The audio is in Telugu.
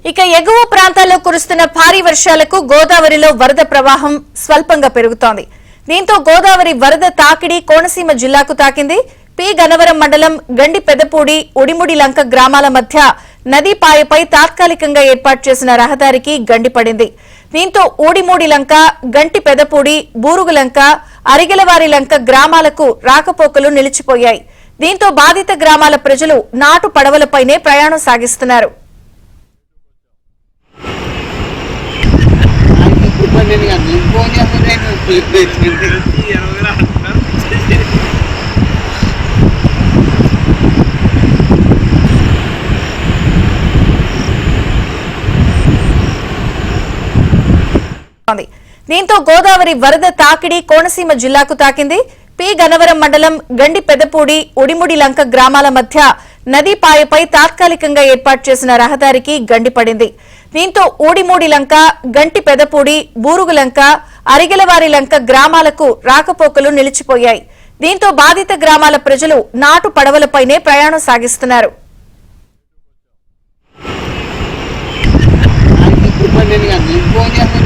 ఇక ఎగువ ప్రాంతాల్లో కురుస్తున్న భారీ వర్షాలకు గోదావరిలో వరద ప్రవాహం స్వల్పంగా పెరుగుతోంది. దీంతో గోదావరి వరద తాకిడి కోనసీమ జిల్లాకు తాకింది. పి గన్నవరం మండలం గండి పెదపూడి ఉడిముడి లంక గ్రామాల మధ్య నదీ పాయపై తాత్కాలికంగా ఏర్పాటు చేసిన రహదారికి గండిపడింది. దీంతో ఊడిమూడి లంక, గంటి పెదపూడి, బూరుగులంక, అరిగెలవారి లంక గ్రామాలకు రాకపోకలు నిలిచిపోయాయి. దీంతో బాధిత గ్రామాల ప్రజలు నాటు పడవలపైనే ప్రయాణం సాగిస్తున్నారు. దీంతో గోదావరి వరద తాకిడి కోనసీమ జిల్లాకు తాకింది. పి గన్నవరం మండలం గండి పెదపూడి ఉడిముడి లంక గ్రామాల మధ్య నదీ పాయపై తాత్కాలికంగా ఏర్పాటు చేసిన రహదారికి గండిపడింది. దీంతో ఊడిమూడి లంక, గంటి పెదపూడి, బూరుగులంక, అరిగెలవారి లంక గ్రామాలకు రాకపోకలు నిలిచిపోయాయి. దీంతో బాధిత గ్రామాల ప్రజలు నాటు పడవలపైనే ప్రయాణం సాగిస్తున్నారు. ఫోన్ చేస్తే